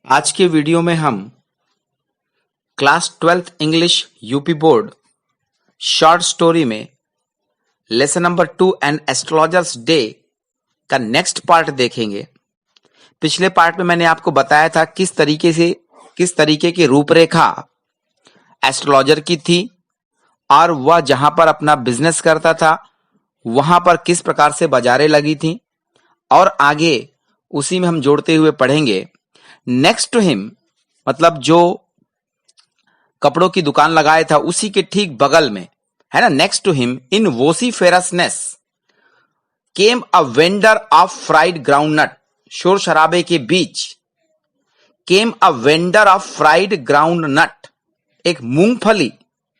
आज के वीडियो में हम class 12th English UP board short story में lesson number 2 an astrologer's day का नेक्स्ट पार्ट देखेंगे। पिछले पार्ट में मैंने आपको बताया था किस तरीके की रूपरेखा एस्ट्रोलॉजर की थी और वह जहां पर अपना बिजनेस करता था वहां पर किस प्रकार से बाजारें लगी थी, और आगे उसी में हम जोड़ते हुए पढ़ेंगे नेक्स्ट टू हिम, मतलब जो कपड़ों की दुकान लगाया था उसी के ठीक बगल में है ना, next to him in vociferousness came a vendor of fried groundnut. शोर शराबे के बीच came a vendor of fried groundnut, एक मूंगफली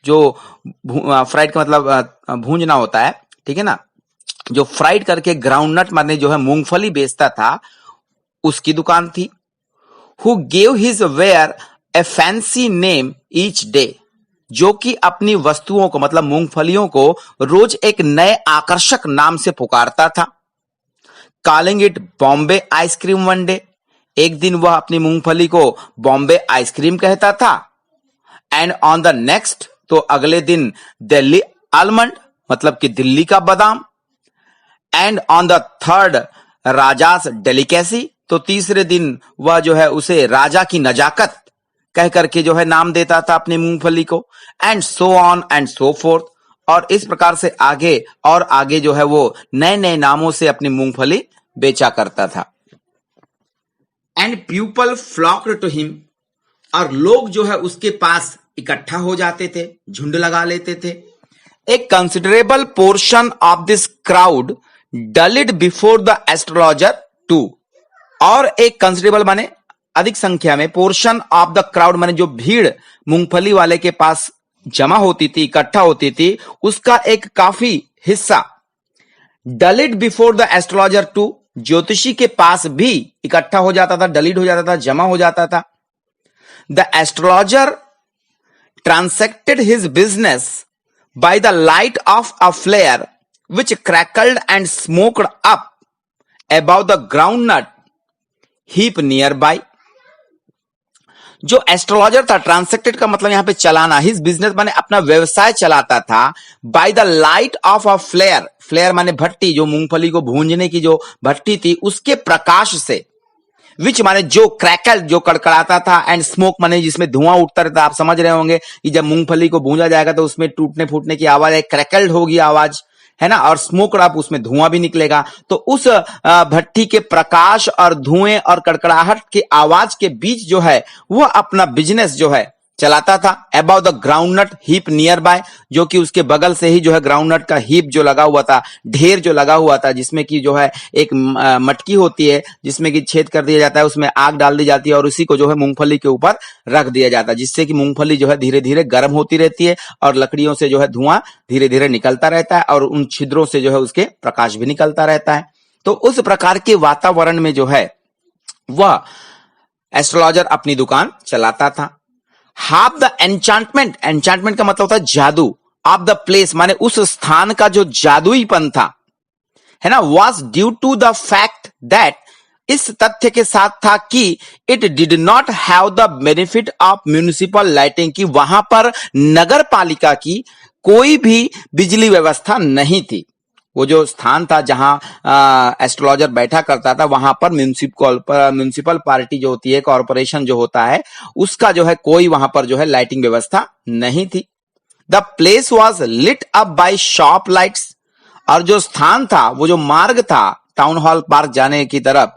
जो फ्राइड का मतलब भूंजना होता है, ठीक है ना, जो फ्राइड करके ग्राउंडनट माने जो है मूंगफली बेचता था उसकी दुकान थी। Who gave his ware a fancy name each day, जो कि अपनी वस्तुओं को मतलब मूंगफलियों को रोज एक नए आकर्षक नाम से पुकारता था। Calling it Bombay ice cream one day, एक दिन वह अपनी मूंगफली को बॉम्बे आइसक्रीम कहता था। एंड ऑन द नेक्स्ट, तो अगले दिन दिल्ली आलमंड मतलब कि दिल्ली का बादाम। And on the third rajas delicacy, तो तीसरे दिन वह जो है उसे राजा की नजाकत कह करके जो है नाम देता था अपनी मूंगफली को। And so on and so fourth, और इस प्रकार से आगे और आगे जो है वो नए नए नामों से अपनी मूंगफली बेचा करता था। एंड पीपल फ्लॉक्ड टू हिम, और लोग जो है उसके पास इकट्ठा हो जाते थे, झुंड लगा लेते थे। A considerable portion of this crowd dallied before the astrologer too, और एक कंसिडरेबल माने अधिक संख्या में, पोर्शन ऑफ द क्राउड माने जो भीड़ मूंगफली वाले के पास जमा होती थी, इकट्ठा होती थी, उसका एक काफी हिस्सा डलिड बिफोर द एस्ट्रोलॉजर टू, ज्योतिषी के पास भी इकट्ठा हो जाता था, डलिड हो जाता था, जमा हो जाता था। The astrologer transacted his business by the light of a flare which crackled and smoked up above the groundnut heap nearby। जो एस्ट्रोलॉजर था, ट्रांसैक्टेड का मतलब यहां पे चलाना, हिज बिजनेस माने अपना व्यवसाय चलाता था by the light of a flare, flare माने भट्टी, जो मूंगफली को भूंजने की जो भट्टी थी उसके प्रकाश से, विच माने जो क्रैकल जो कड़कड़ाता था, एंड स्मोक माने जिसमें धुआं उठता रहता। आप समझ रहे होंगे कि जब मूंगफली को भूंजा जाएगा तो उसमें टूटने फूटने की आवाज, एक क्रैकल्ड होगी आवाज, है ना, और स्मोक अप, उसमें धुआं भी निकलेगा। तो उस भट्टी के प्रकाश और धुएं और कड़कड़ाहट की आवाज के बीच जो है वह अपना बिजनेस जो है चलाता था। About the groundnut heap near by, जो कि उसके बगल से ही जो है ग्राउंडनट का हीप जो लगा हुआ था, ढेर जो लगा हुआ था, जिसमें कि जो है एक मटकी होती है जिसमें कि छेद कर दिया जाता है, उसमें आग डाल दी जाती है और उसी को जो है मूंगफली के ऊपर रख दिया जाता है, जिससे कि मूंगफली जो है धीरे धीरे गर्म होती रहती है और लकड़ियों से जो है धुआं धीरे धीरे निकलता रहता है और उन छिद्रों से जो है उसके प्रकाश भी निकलता रहता है। तो उस प्रकार के वातावरण में जो है वह एस्ट्रोलॉजर अपनी दुकान चलाता था। हाफ द एन्चांटमेंट, एन्चांटमेंट का मतलब होता है जादू, ऑफ द प्लेस माने उस स्थान का जो जादुईपन था, है ना, was due to the fact that, इस तथ्य के साथ था कि it did not have the benefit of municipal lighting, की वहां पर नगर पालिका की कोई भी बिजली व्यवस्था नहीं थी। वो जो स्थान था जहां एस्ट्रोलॉजर बैठा करता था वहां पर म्युनिसिपल पार्टी जो होती है, कॉर्पोरेशन जो होता है, उसका जो है कोई वहां पर जो है लाइटिंग व्यवस्था नहीं थी। The place was lit up by shop lights, और जो स्थान था, वो जो मार्ग था टाउन हॉल पार्क जाने की तरफ,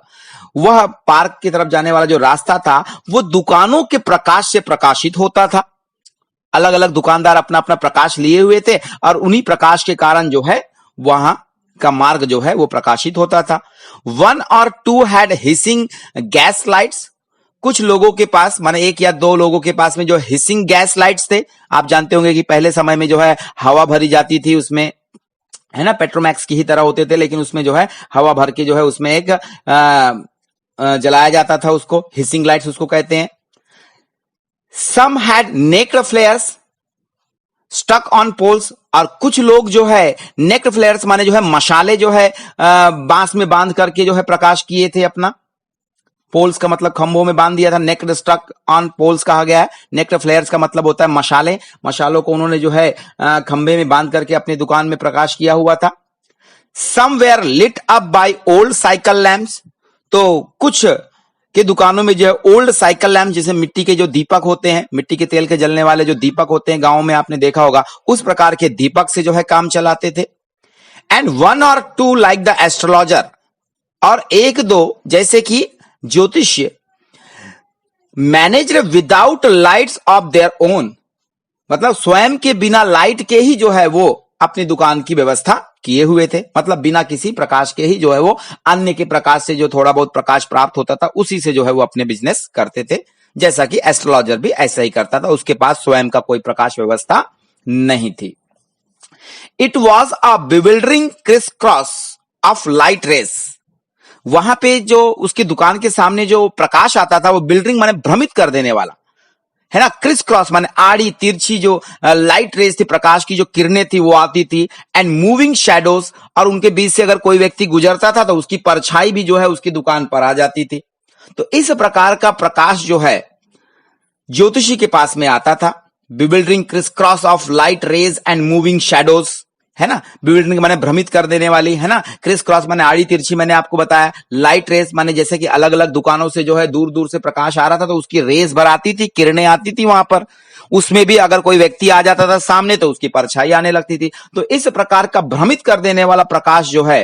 वह पार्क की तरफ जाने वाला जो रास्ता था वो दुकानों के प्रकाश से प्रकाशित होता था। अलग अलग दुकानदार अपना अपना प्रकाश लिए हुए थे और उन्हीं प्रकाश के कारण जो है वहां का मार्ग जो है वो प्रकाशित होता था। 1 or 2 had hissing gas lights, कुछ लोगों के पास माने 1 या 2 लोगों के पास में जो हिसिंग गैस लाइट्स थे। आप जानते होंगे कि पहले समय में जो है हवा भरी जाती थी उसमें, है ना, पेट्रोमैक्स की ही तरह होते थे, लेकिन उसमें जो है हवा भर के जो है उसमें एक जलाया जाता था, उसको हिसिंग लाइट्स उसको कहते हैं। Some had naked flares stuck on poles, और कुछ लोग जो है नेक्ड फ्लेयर्स माने जो है मशाले जो है बांस में बांध करके जो है प्रकाश किए थे अपना। पोल्स का मतलब खंभों में बांध दिया था, नेक्ड स्ट्रक ऑन पोल्स कहा गया है। नेक्ड फ्लेयर्स का मतलब होता है मशाले, मशालों को उन्होंने जो है खंभे में बांध करके अपनी दुकान में प्रकाश किया हुआ था। Some were lit up by old cycle lamps, तो कुछ के दुकानों में जो है ओल्ड साइकिल लैम्प, जैसे मिट्टी के जो दीपक होते हैं, मिट्टी के तेल के जलने वाले जो दीपक होते हैं गांव में आपने देखा होगा, उस प्रकार के दीपक से जो है काम चलाते थे। And one or two like the astrologer, और एक दो जैसे कि ज्योतिष्य, managed without lights of their own, मतलब स्वयं के बिना लाइट के ही जो है वो अपनी दुकान की व्यवस्था किए हुए थे, मतलब बिना किसी प्रकाश के ही जो है वो अन्य के प्रकाश से जो थोड़ा बहुत प्रकाश प्राप्त होता था उसी से जो है वो अपने बिजनेस करते थे, जैसा कि एस्ट्रोलॉजर भी ऐसा ही करता था, उसके पास स्वयं का कोई प्रकाश व्यवस्था नहीं थी। It was a bewildering criss cross of light rays, वहां पे जो उसकी दुकान के सामने जो प्रकाश आता था वो बिल्डरिंग माने भ्रमित कर देने वाला है ना, क्रिस क्रॉस माने आड़ी तिरछी जो लाइट रेज थी, प्रकाश की जो किरणें थी वो आती थी, एंड मूविंग शैडोज, और उनके बीच से अगर कोई व्यक्ति गुजरता था तो उसकी परछाई भी जो है उसकी दुकान पर आ जाती थी। तो इस प्रकार का प्रकाश जो है ज्योतिषी के पास में आता था। Bewildering criss cross of light rays and moving shadows, है ना, बिविल्डरिंग माने भ्रमित कर देने वाली, है ना, क्रिस क्रॉस माने आड़ी तिरछी, मैंने आपको बताया। लाइट रेस माने जैसे कि अलग अलग दुकानों से जो है दूर दूर से प्रकाश आ रहा था तो उसकी रेस भर आती थी, किरणें आती थी वहां पर, उसमें भी अगर कोई व्यक्ति आ जाता था सामने तो उसकी परछाई आने लगती थी। तो इस प्रकार का भ्रमित कर देने वाला प्रकाश जो है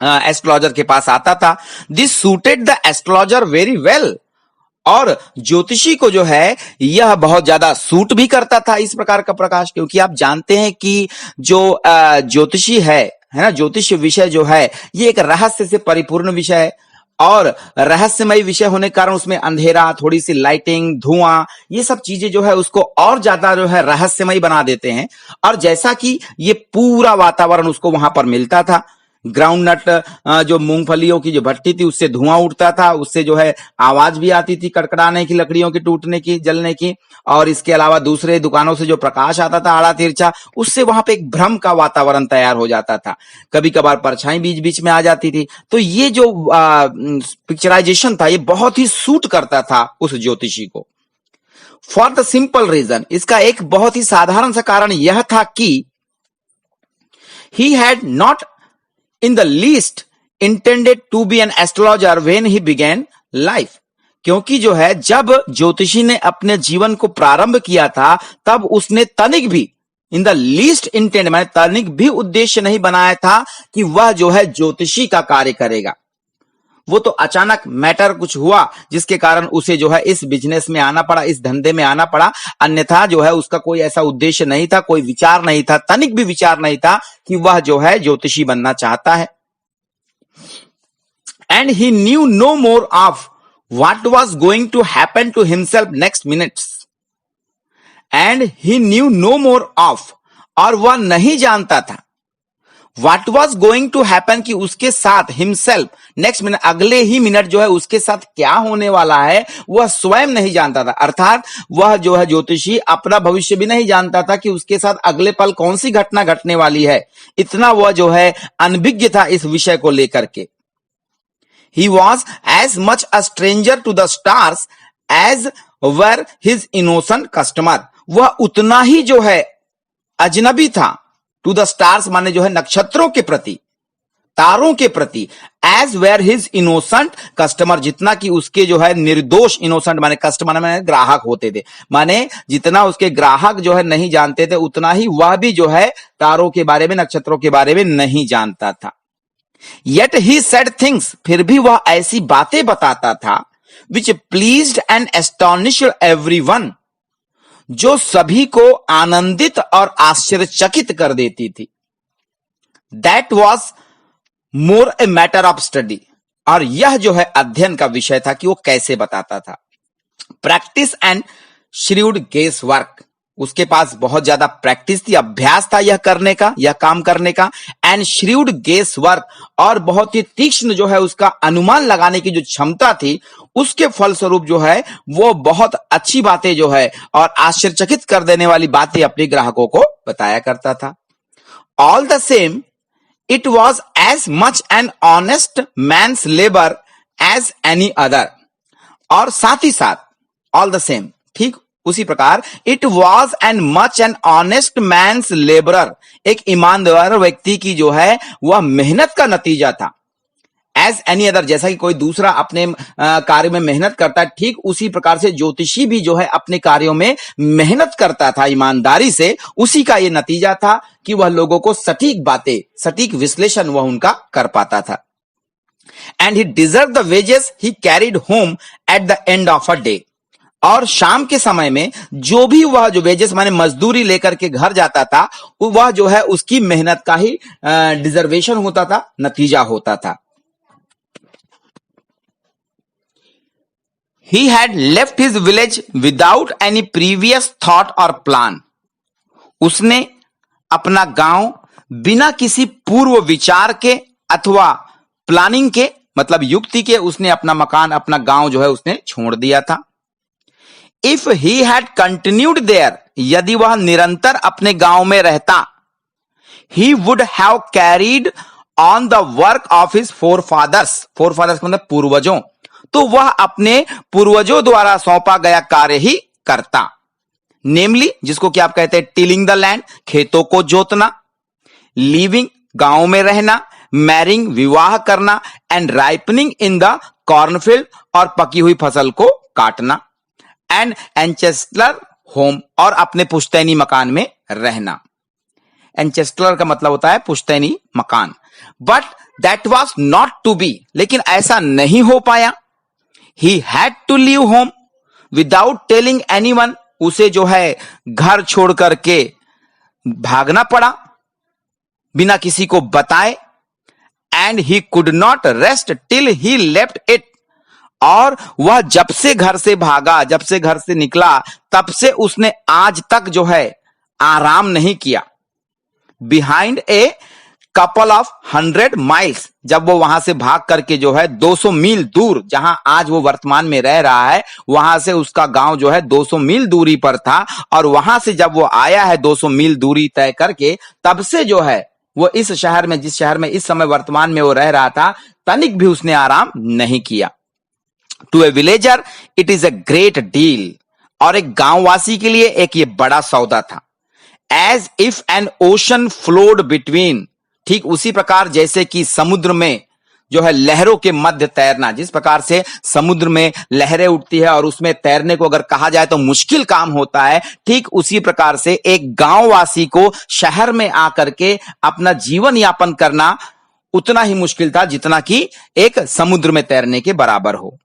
एस्ट्रोलॉजर के पास आता था। This suited the astrologer very well, और ज्योतिषी को जो है यह बहुत ज्यादा सूट भी करता था इस प्रकार का प्रकाश, क्योंकि आप जानते हैं कि जो ज्योतिषी है ना, ज्योतिष विषय जो है ये एक रहस्य से परिपूर्ण विषय है, और रहस्यमय विषय होने के कारण उसमें अंधेरा, थोड़ी सी लाइटिंग, धुआं, ये सब चीजें जो है उसको और ज्यादा जो है रहस्यमय बना देते हैं। और जैसा कि ये पूरा वातावरण उसको वहां पर मिलता था, ग्राउंड नट जो मूंगफलियों की जो भट्टी थी उससे धुआं उठता था, उससे जो है आवाज भी आती थी कड़कड़ाने की, लकड़ियों की टूटने की, जलने की, और इसके अलावा दूसरे दुकानों से जो प्रकाश आता था आड़ा तिरछा, उससे वहां पे एक भ्रम का वातावरण तैयार हो जाता था, कभी कभार परछाई बीच बीच में आ जाती थी। तो ये जो पिक्चराइजेशन था ये बहुत ही सूट करता था उस ज्योतिषी को। फॉर द सिंपल रीजन, इसका एक बहुत ही साधारण सा कारण यह था कि he had not in the least intended to be an astrologer when he began life, क्योंकि जो है जब ज्योतिषी ने अपने जीवन को प्रारंभ किया था तब उसने तनिक भी इन द लीस्ट इंटेंट माने तनिक भी उद्देश्य नहीं बनाया था कि वह जो है ज्योतिषी का कार्य करेगा। वो तो अचानक मैटर कुछ हुआ जिसके कारण उसे जो है इस बिजनेस में आना पड़ा, इस धंधे में आना पड़ा, अन्यथा जो है उसका कोई ऐसा उद्देश्य नहीं था, कोई विचार नहीं था, तनिक भी विचार नहीं था कि वह जो है ज्योतिषी बनना चाहता है। And he knew no more of what was going to happen to himself next minutes, and he knew no more of, और वह नहीं जानता था What was going to happen, कि उसके साथ himself नेक्स्ट मिनट, अगले ही मिनट जो है उसके साथ क्या होने वाला है वह स्वयं नहीं जानता था। अर्थात वह जो है ज्योतिषी अपना भविष्य भी नहीं जानता था कि उसके साथ अगले पल कौन सी घटना घटने वाली है, इतना वह जो है अनभिज्ञ था इस विषय को लेकर के। He was as much a stranger to the stars as were his innocent customer, वह उतना ही जो है अजनबी था टू द स्टार्स माने जो है नक्षत्रों के प्रति, तारों के प्रति, as were his innocent customer, जितना कि उसके जो है निर्दोष, इनोसेंट माने कस्टमर माने ग्राहक होते थे, माने जितना उसके ग्राहक जो है नहीं जानते थे उतना ही वह भी जो है तारों के बारे में, नक्षत्रों के बारे में नहीं जानता था। Yet he said things, फिर भी वह ऐसी बातें बताता था which pleased and astonished everyone, जो सभी को आनंदित और आश्चर्यचकित कर देती थी। That was more a matter of study, और यह जो है अध्ययन का विषय था कि वो कैसे बताता था। प्रैक्टिस एंड श्रीव्ड गेस वर्क, उसके पास बहुत ज्यादा प्रैक्टिस थी, अभ्यास था यह करने का, यह काम करने का, एंड श्रीव्ड गेस वर्क, और बहुत ही तीक्ष्ण जो है उसका अनुमान लगाने की जो क्षमता थी, उसके फलस्वरूप जो है वो बहुत अच्छी बातें जो है और आश्चर्यचकित कर देने वाली बातें अपने ग्राहकों को बताया करता था। All the same it was as much an honest man's labour as any other, और साथ ही साथ ऑल द सेम, ठीक उसी प्रकार, it was an much an honest man's labourer, एक ईमानदार व्यक्ति की जो है वह मेहनत का नतीजा था। एज एनी अदर, जैसा कि कोई दूसरा अपने कार्य में मेहनत करता है, ठीक उसी प्रकार से ज्योतिषी भी जो है अपने कार्यों में मेहनत करता था ईमानदारी से। उसी का यह नतीजा था कि वह लोगों को सटीक बातें, सटीक विश्लेषण वह उनका कर पाता था। And he deserve the wages he carried home at the end of a day, और शाम के समय में जो भी वह जो वेजेस माने मजदूरी लेकर के घर जाता था, वह जो है उसकी मेहनत का ही डिजर्वेशन होता था, नतीजा होता था। He had left his village without any previous thought or plan. उसने अपना गांव बिना किसी पूर्व विचार के अथवा प्लानिंग के, मतलब युक्ति के, उसने अपना मकान, अपना गांव जो है उसने छोड़ दिया था। If he had continued there, यदि वह निरंतर अपने गांव में रहता, he would have carried on the work of his forefathers. forefathers मतलब पूर्वजों, तो वह अपने पूर्वजों द्वारा सौंपा गया कार्य ही करता। नेमली, जिसको कि आप कहते हैं टिलिंग द लैंड, खेतों को जोतना, लिविंग गांव में रहना, मैरिंग विवाह करना, and ripening in the cornfield और पकी हुई फसल को काटना, एंड एंचेस्टर होम और अपने पुश्तैनी मकान में रहना। एंचेस्टर का मतलब होता है पुश्तैनी मकान। But that was not to be, लेकिन ऐसा नहीं हो पाया। He had to leave home without telling anyone, उसे जो है घर छोड़ करके भागना पड़ा बिना किसी को बताए। And he could not rest till he left it, और वह जब से घर से भागा, जब से घर से निकला, तब से उसने आज तक जो है आराम नहीं किया। Behind a couple of 100 miles, जब वो वहां से भाग करके जो है 200 मील दूर, जहां आज वो वर्तमान में रह रहा है, वहां से उसका गांव जो है 200 मील दूरी पर था, और वहां से जब वो आया है 200 मील दूरी तय करके, तब से जो है वो इस शहर में, जिस शहर में इस समय वर्तमान में वो रह रहा था, तनिक भी उसने आराम नहीं किया। To a villager it is a great deal, और एक गांववासी के लिए एक ये बड़ा सौदा था। As if an ocean flowed between, ठीक उसी प्रकार जैसे कि समुद्र में जो है लहरों के मध्य तैरना, जिस प्रकार से समुद्र में लहरें उठती है और उसमें तैरने को अगर कहा जाए तो मुश्किल काम होता है, ठीक उसी प्रकार से एक गांववासी को शहर में आकर के अपना जीवन यापन करना उतना ही मुश्किल था जितना कि एक समुद्र में तैरने के बराबर हो।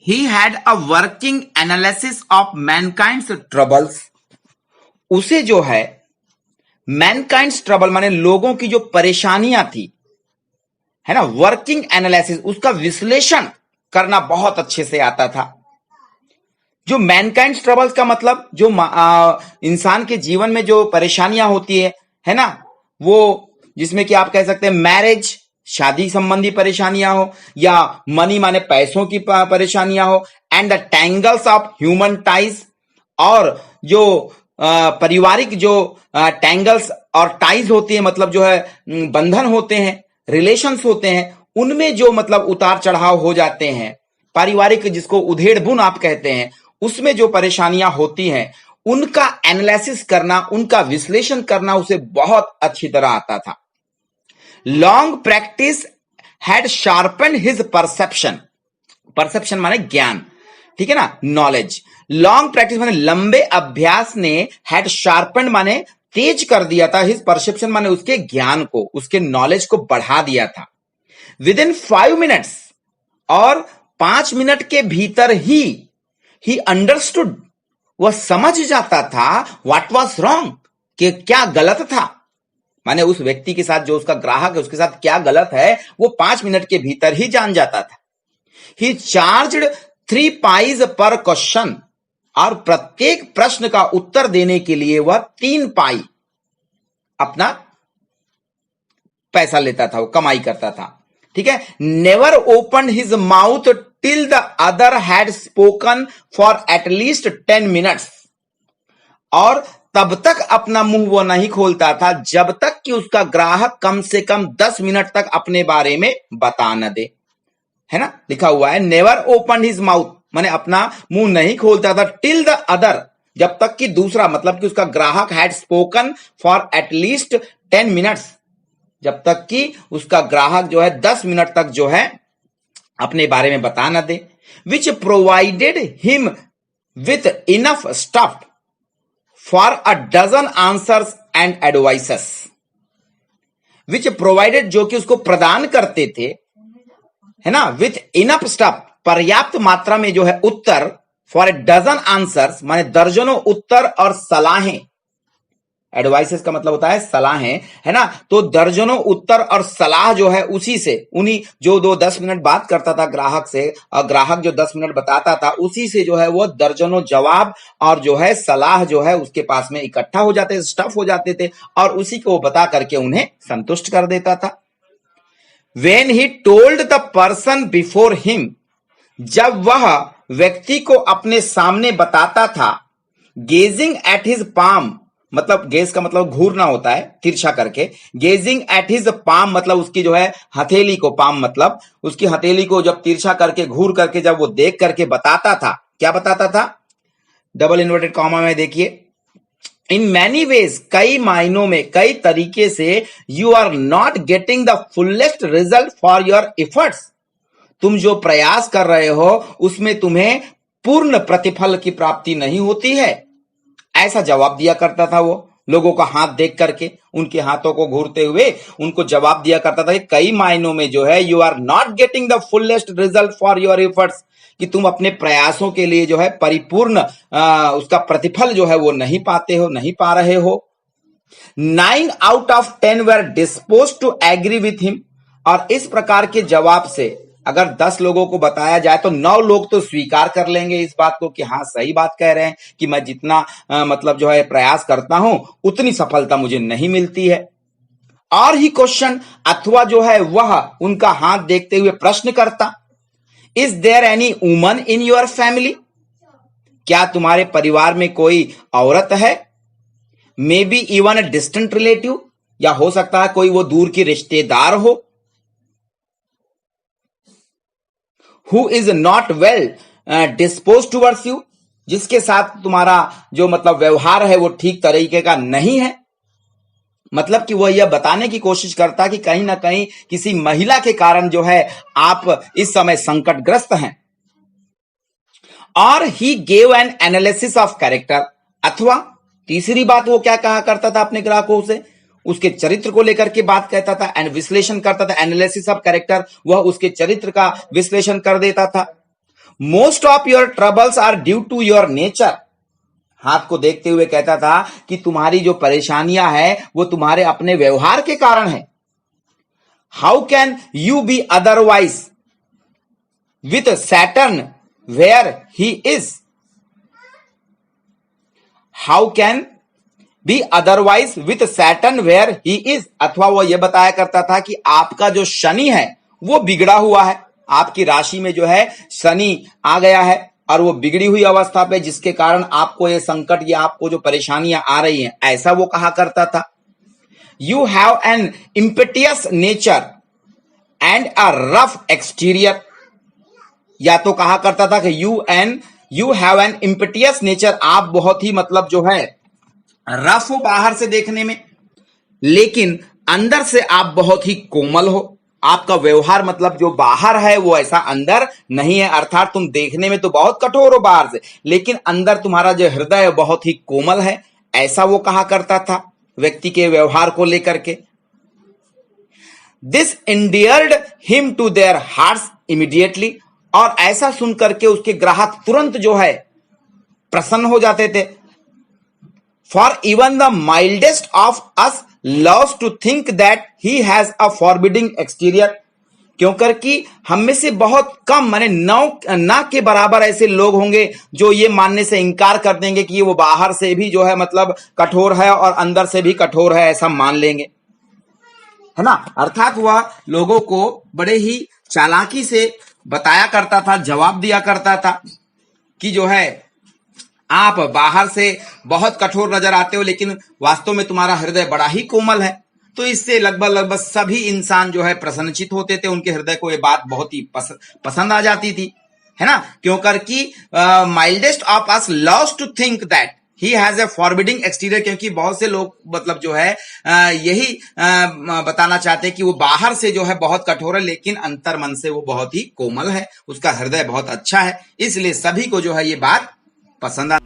He had a working analysis of mankind's troubles, उसे जो है मैनकाइंड्स ट्रबल माने लोगों की जो परेशानियां थी, है ना, वर्किंग एनालिसिस, उसका विश्लेषण करना बहुत अच्छे से आता था। जो मैनकाइंड्स ट्रबल्स का मतलब जो इंसान के जीवन में जो परेशानियां होती है ना, वो जिसमें कि आप कह सकते हैं मैरिज, शादी संबंधी परेशानियां हो, या मनी माने पैसों की परेशानियां हो, and the tangles of human ties, और जो पारिवारिक जो टैंगल्स और टाइज होती है, मतलब जो है बंधन होते हैं, रिलेशंस होते हैं, उनमें जो मतलब उतार चढ़ाव हो जाते हैं, पारिवारिक जिसको उधेड़ बुन आप कहते हैं, उसमें जो परेशानियां होती हैं, उनका एनालिसिस करना, उनका विश्लेषण करना उसे बहुत अच्छी तरह आता था। Long practice had sharpen his perception, perception माने ज्ञान, ठीक है ना, नॉलेज। लॉन्ग प्रैक्टिस माने लंबे अभ्यास ने, हैड शार्पन माने तेज कर दिया था, हिज परसेप्शन माने उसके ज्ञान को, उसके नॉलेज को बढ़ा दिया था। विद इन 5 मिनट्स, और 5 मिनट के भीतर ही अंडरस्टूड, वह समझ जाता था व्हाट वाज रॉन्ग, कि क्या गलत था, माने उस व्यक्ति के साथ जो उसका ग्राहक है उसके साथ क्या गलत है, वो 5 मिनट के भीतर ही जान जाता था। ही चार्ज्ड 3 पाइज पर क्वेश्चन, और प्रत्येक प्रश्न का उत्तर देने के लिए वह 3 पाई अपना पैसा लेता था, वो कमाई करता था, ठीक है। Never open his mouth till the other had spoken for at least 10 minutes, और तब तक अपना मुंह वो नहीं खोलता था जब तक कि उसका ग्राहक कम से कम 10 मिनट तक अपने बारे में बता न दे, है ना, लिखा हुआ है नेवर ओपन हिज माउथ, माने अपना मुंह नहीं खोलता था, टिल द अदर, जब तक कि दूसरा मतलब कि उसका ग्राहक had spoken for at least 10 minutes, जब तक कि उसका ग्राहक जो है 10 मिनट तक जो है अपने बारे में बता न दे, which provided him with enough stuff for a dozen answers and advices, which provided जो कि उसको प्रदान करते थे, है ना, विथ इनफ स्टफ पर्याप्त मात्रा में जो है उत्तर, फॉर ए डजन आंसर्स माने दर्जनों उत्तर और सलाहें, एडवाइसेस का मतलब होता है सलाहें, है ना, तो दर्जनों उत्तर और सलाह जो है उसी से, उन्हीं जो 10 मिनट बात करता था ग्राहक से और ग्राहक जो 10 मिनट बताता था उसी से जो है वो दर्जनों जवाब और जो है सलाह जो है उसके पास में इकट्ठा हो जाते थे, स्टफ हो जाते थे और उसी को बता करके उन्हें संतुष्ट कर देता था। When he told the person before him, जब वह व्यक्ति को अपने सामने बताता था, गेजिंग एट हिज पाम, मतलब गेज का मतलब घूरना होता है तिरछा करके, गेजिंग एट हिज पाम मतलब उसकी जो है हथेली को, पाम मतलब उसकी हथेली को जब तिरछा करके घूर करके जब वो देख करके बताता था, क्या बताता था, डबल इन्वर्टेड कॉमा में देखिए, इन मैनी वेज, कई मायनों में, कई तरीके से, you are not getting the fullest result for your efforts, तुम जो प्रयास कर रहे हो उसमें तुम्हें पूर्ण प्रतिफल की प्राप्ति नहीं होती है, ऐसा जवाब दिया करता था वो लोगों का हाथ देख करके, उनके हाथों को घूरते हुए उनको जवाब दिया करता था कि कई मायनों में जो है you are not getting the fullest result for your efforts, कि तुम अपने प्रयासों के लिए जो है परिपूर्ण उसका प्रतिफल जो है वो नहीं पाते हो, नहीं पा रहे हो। 9 out of 10 were disposed to agree with him, और इस प्रकार के जवाब से अगर 10 लोगों को बताया जाए तो 9 लोग तो स्वीकार कर लेंगे इस बात को कि हाँ सही बात कह रहे हैं कि मैं जितना मतलब जो है प्रयास करता हूं उतनी सफलता मुझे नहीं मिलती है। और ही क्वेश्चन, अथवा जो है वह उनका हाथ देखते हुए प्रश्न करता, is there any woman in your family, क्या तुम्हारे परिवार में कोई औरत है, may be even a distant relative, या हो सकता है कोई वो दूर की रिश्तेदार हो, who is not well dispose towards you, जिसके साथ तुम्हारा जो मतलब व्यवहार है वो ठीक तरीके का नहीं है, मतलब कि वह यह बताने की कोशिश करता कि कहीं ना कहीं किसी महिला के कारण जो है आप इस समय संकटग्रस्त हैं। और he gave an analysis of character, अथवा तीसरी बात वो क्या कहा करता था अपने ग्राहकों से, उसके चरित्र को लेकर के बात कहता था एंड विश्लेषण करता था, एनालिसिस ऑफ कैरेक्टर, वह उसके चरित्र का विश्लेषण कर देता था। Most of your troubles are due to your nature, हाथ को देखते हुए कहता था कि तुम्हारी जो परेशानियां हैं वो तुम्हारे अपने व्यवहार के कारण है। How can you be otherwise with Saturn where he is, how can be otherwise with Saturn where he is, अथवा वो ये बताया करता था कि आपका जो शनि है वो बिगड़ा हुआ है, आपकी राशि में जो है शनि आ गया है और वो बिगड़ी हुई अवस्था पे, जिसके कारण आपको ये संकट या आपको जो परेशानियां आ रही हैं, ऐसा वो कहा करता था। You have an impetuous nature and a rough exterior, या तो कहा करता था कि you have an impetuous nature, आप बहुत ही मतलब जो है रफ हो बाहर से देखने में, लेकिन अंदर से आप बहुत ही कोमल हो, आपका व्यवहार मतलब जो बाहर है वो ऐसा अंदर नहीं है, अर्थात तुम देखने में तो बहुत कठोर हो बाहर से, लेकिन अंदर तुम्हारा जो हृदय है बहुत ही कोमल है, ऐसा वो कहा करता था व्यक्ति के व्यवहार को लेकर के। This endeared him to their hearts immediately, और ऐसा सुन करके उसके ग्राहक तुरंत जो है प्रसन्न हो जाते थे। For even the mildest of us loves to think that he has a forbidding exterior, क्योंकि कि हम में से बहुत कम माने ना के बराबर ऐसे लोग होंगे जो ये मानने से इनकार कर देंगे कि ये वो बाहर से भी जो है मतलब कठोर है और अंदर से भी कठोर है, ऐसा मान लेंगे, है ना। अर्थात वह लोगों को बड़े ही चालाकी से बताया करता था, जवाब दिया करता था कि जो है आप बाहर से बहुत कठोर नजर आते हो लेकिन वास्तव में तुम्हारा हृदय बड़ा ही कोमल है, तो इससे लगभग लगभग सभी इंसान जो है प्रसन्नचित होते थे, उनके हृदय को ये बात बहुत ही पसंद आ जाती थी, है ना। क्यों कर कि mildest of us loves to think that he has a forbidding exterior, क्योंकि बहुत से लोग मतलब जो है यही बताना चाहते हैं कि वो बाहर से जो है बहुत कठोर है, लेकिन अंतर मन से वो बहुत ही कोमल है, उसका हृदय बहुत अच्छा है, इसलिए सभी को जो है ये बात पसंद आ